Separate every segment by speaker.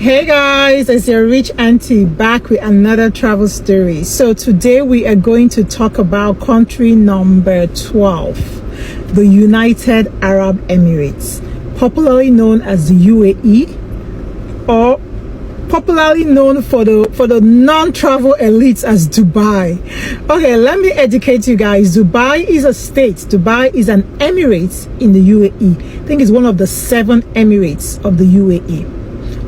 Speaker 1: Hey guys, it's your rich auntie back with another travel story. So today we are going to talk about country number 12, the United Arab Emirates, popularly known as the UAE, or popularly known for the non-travel elites as Dubai. Okay, let me educate you guys. Dubai is a state. Dubai is an emirate in the UAE. I think it's one of the 7 emirates of the UAE.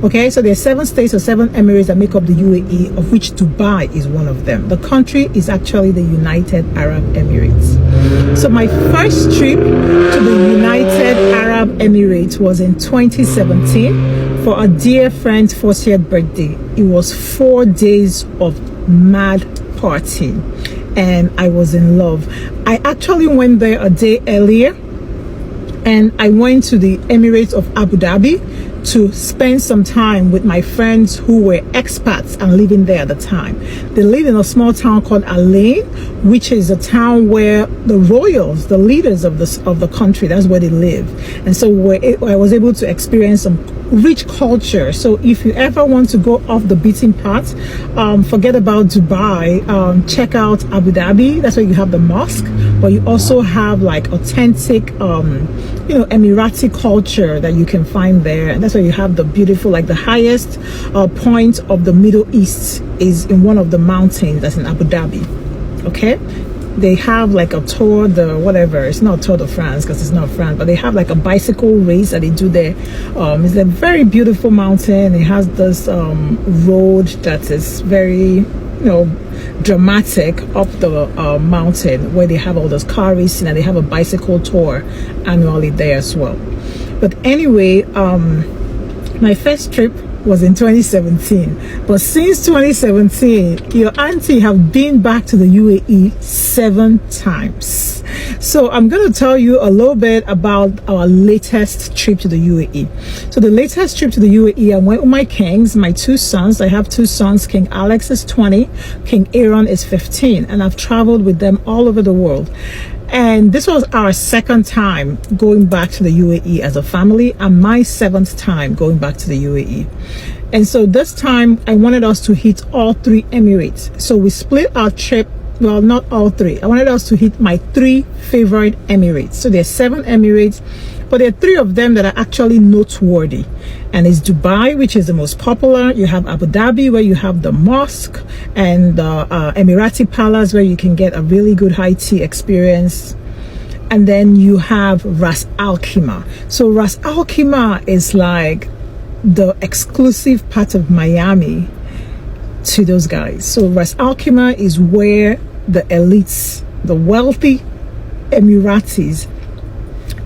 Speaker 1: Okay, so there are 7 states or 7 emirates that make up the UAE, of which Dubai is one of them. The country is actually the United Arab Emirates. So my first trip to the United Arab Emirates was in 2017 for a dear friend's 40th birthday. It was 4 days of mad partying and I was in love. I actually went there a day earlier and I went to the Emirates of Abu Dhabi to spend some time with my friends who were expats and living there at the time. They live in a small town called Al Ain, which is a town where the royals, the leaders of the country, that's where they live. And so I was able to experience some rich culture. So if you ever want to go off the beaten path, forget about Dubai, check out Abu Dhabi. That's where you have the mosque, but you also have like authentic Emirati culture that you can find there. And that's where you have the beautiful, like the highest point of the Middle East is in one of the mountains that's in Abu Dhabi. Okay, they have like a Tour de whatever, it's not Tour de France because it's not France, but they have like a bicycle race that they do there. It's a very beautiful mountain. It has this road that is very dramatic up the mountain, where they have all those car racing and they have a bicycle tour annually there as well. But anyway, my first trip was in 2017, but since 2017 your auntie have been back to the UAE 7 times. So I'm going to tell you a little bit about our latest trip to the UAE. So the latest trip to the UAE, I went with my kings, my 2 sons. I have 2 sons. King Alex is 20, King Aaron is 15, and I've traveled with them all over the world. And this was our 2nd time going back to the UAE as a family, and my 7th time going back to the UAE. And so this time I wanted us to hit all 3 Emirates. So we split our trip. Well, not all 3. I wanted us to hit my 3 favorite Emirates. So there's 7 Emirates, but there are 3 of them that are actually noteworthy. And it's Dubai, which is the most popular. You have Abu Dhabi, where you have the mosque, and the Emirati Palace, where you can get a really good high tea experience. And then you have Ras Al Khaimah. So Ras Al Khaimah is like the exclusive part of Miami to those guys. So Ras Al Khaimah is where the elites, the wealthy Emiratis,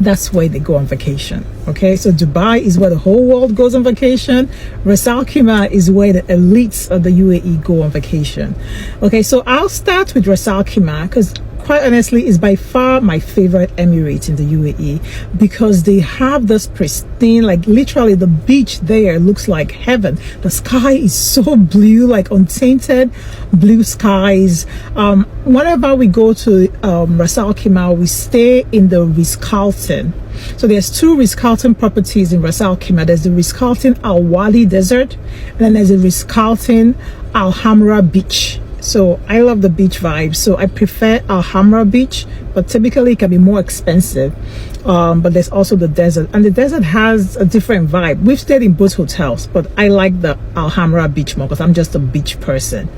Speaker 1: that's where they go on vacation. Okay, so Dubai is where the whole world goes on vacation. Ras Al Khaimah is where the elites of the UAE go on vacation. Okay, so I'll start with Ras Al Khaimah because quite honestly is by far my favorite emirate in the UAE, because they have this pristine, like literally the beach there looks like heaven. The sky is so blue, like untainted blue skies. Whenever we go to Ras Al Khaimah, we stay in the Ritz-Carlton. So there's 2 Ritz-Carlton properties in Ras Al Khaimah. There's the Ritz-Carlton Al Wadi Desert, and then there's the Ritz-Carlton Al Hamra Beach. So I love the beach vibe, so I prefer Al Hamra Beach, but typically it can be more expensive. But there's also the desert, and the desert has a different vibe. We've stayed in both hotels, but I like the Al Hamra Beach more because I'm just a beach person.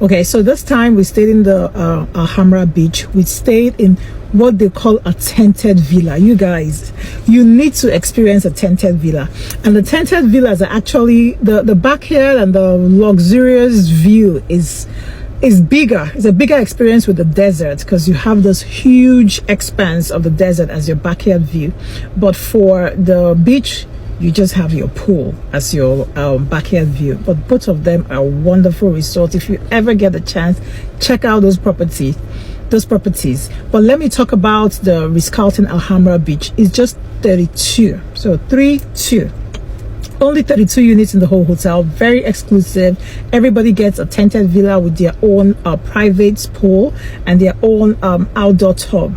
Speaker 1: Okay, so this time we stayed in the Al Hamra Beach. We stayed in what they call a tented villa. You guys, you need to experience a tented villa. And the tented villas are actually the backyard, and the luxurious view is bigger. It's a bigger experience with the desert because you have this huge expanse of the desert as your backyard view. But for the beach, you just have your pool as your backyard view. But both of them are wonderful resorts. If you ever get the chance, check out those properties. But let me talk about the Ritz-Carlton Al Hamra Beach. It's just 32, so 32. Only 32 units in the whole hotel, very exclusive. Everybody gets a tented villa with their own private pool and their own outdoor tub.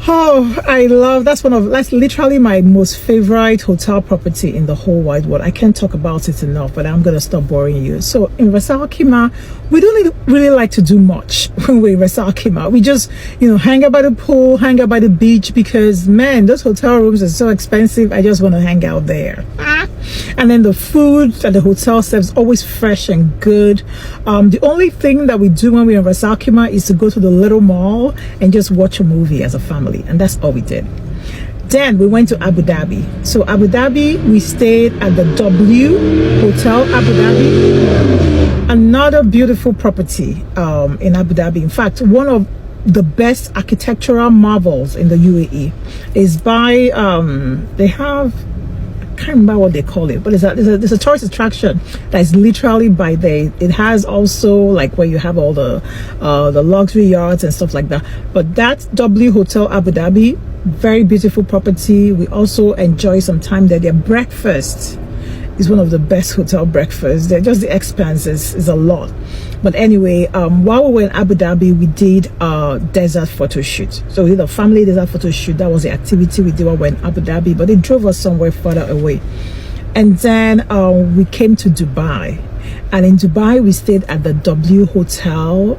Speaker 1: Oh, that's literally my most favorite hotel property in the whole wide world. I can't talk about it enough, but I'm gonna stop boring you. So in Ras Al Khaimah, we don't really like to do much when we're in Ras Al Khaimah. We just, hang out by the pool, hang out by the beach, because man, those hotel rooms are so expensive. I just want to hang out there. And then the food at the hotel serves always fresh and good. The only thing that we do when we're in Ras Al Khaimah is to go to the little mall and just watch a movie as a family, and that's all we did. Then we went to Abu Dhabi. So Abu Dhabi, we stayed at the W Hotel Abu Dhabi, another beautiful property in Abu Dhabi. In fact, one of the best architectural marvels in the UAE is by they have, I can't remember what they call it, but it's a tourist attraction that is literally by it has also like where you have all the luxury yachts and stuff like that. But that W Hotel Abu Dhabi, very beautiful property. We also enjoy some time there. Their breakfast is one of the best hotel breakfasts. Just the expense is a lot. But anyway, while we were in Abu Dhabi, we did a desert photo shoot. So we did a family desert photo shoot. That was the activity we did while we were in Abu Dhabi, but they drove us somewhere further away. And then we came to Dubai. And in Dubai, we stayed at the W Hotel.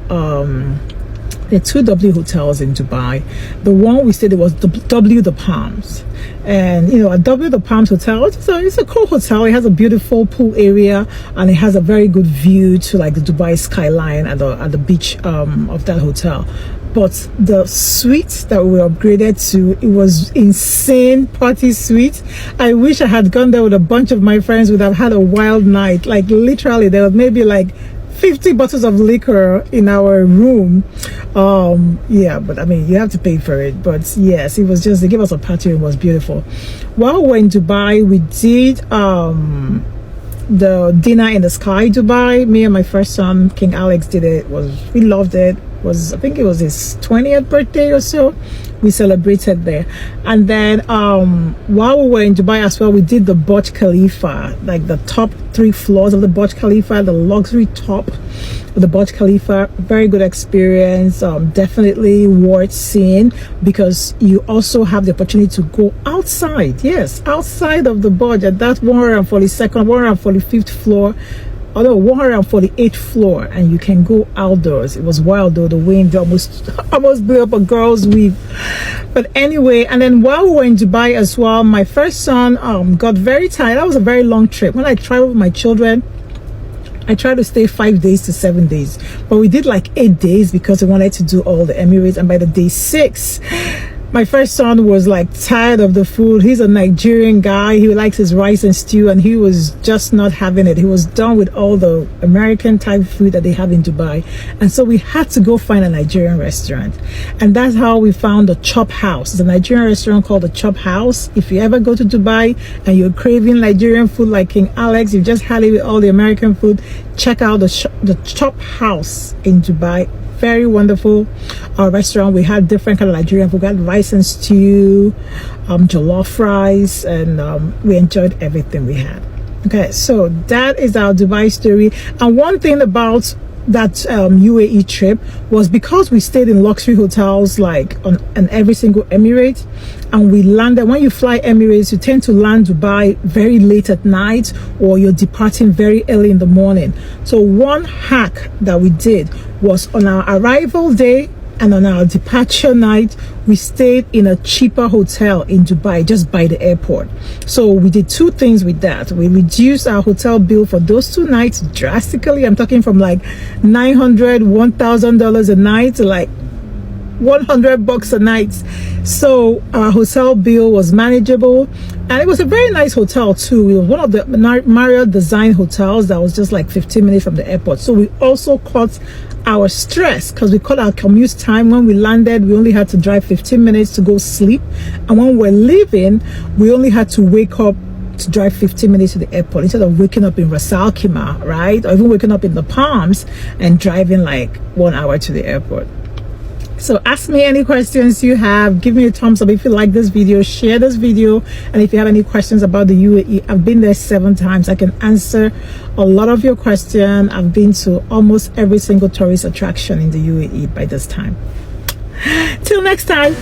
Speaker 1: There are two W hotels in Dubai. The one we stayed at was W The Palms. And at W The Palms Hotel, it's a cool hotel. It has a beautiful pool area, and it has a very good view to like the Dubai skyline at the beach of that hotel. But the suite that we were upgraded to, it was insane party suite. I wish I had gone there with a bunch of my friends. Would have had a wild night. Like literally, there was maybe like 50 bottles of liquor in our room. Yeah, but I mean, you have to pay for it. But yes, it was just, they gave us a party. It was beautiful. While we were in Dubai, we did the dinner in the sky Dubai. Me and my first son, King Alex, did it. We loved it. I think it was his 20th birthday or so. We celebrated there. And then while we were in Dubai as well, we did the Burj Khalifa, like the top 3 floors of the Burj Khalifa, the luxury top of the Burj Khalifa. Very good experience. Definitely worth seeing, because you also have the opportunity to go outside. Yes, outside of the Burj at that 142nd, 145th floor. Although 148th floor, and you can go outdoors. It was wild though. The wind almost blew up a girl's weave. But anyway, and then while we were in Dubai as well, my first son got very tired. That was a very long trip. When I travel with my children, I tried to stay 5 days to 7 days, but we did like 8 days because we wanted to do all the Emirates. And by the day 6, my first son was like tired of the food. He's a Nigerian guy. He likes his rice and stew, and he was just not having it. He was done with all the American type food that they have in Dubai. And so we had to go find a Nigerian restaurant. And that's how we found the Chop House. It's a Nigerian restaurant called the Chop House. If you ever go to Dubai and you're craving Nigerian food like King Alex, you've just had it with all the American food, check out the Chop House in Dubai. Very wonderful restaurant. We had different kind of Nigerian food. We had rice and stew, jollof rice, and we enjoyed everything we had. Okay, so that is our Dubai story. And one thing about that UAE trip was because we stayed in luxury hotels like on every single Emirate, and we landed, when you fly Emirates, you tend to land Dubai very late at night, or you're departing very early in the morning. So one hack that we did was on our arrival day and on our departure night, we stayed in a cheaper hotel in Dubai just by the airport. So we did 2 things with that. We reduced our hotel bill for those 2 nights drastically. I'm talking from like $900, $1,000 a night to like $100 a night. So our hotel bill was manageable, and it was a very nice hotel too. It was one of the Marriott design hotels that was just like 15 minutes from the airport. So we also cut our stress, because we cut our commute time. When we landed, we only had to drive 15 minutes to go sleep, and when we're leaving, we only had to wake up to drive 15 minutes to the airport, instead of waking up in Ras Al Khaimah, right, or even waking up in the Palms and driving like 1 hour to the airport. So ask me any questions you have. Give me a thumbs up if you like this video. Share this video. And if you have any questions about the UAE, I've been there 7 times. I can answer a lot of your questions. I've been to almost every single tourist attraction in the UAE by this time. Till next time.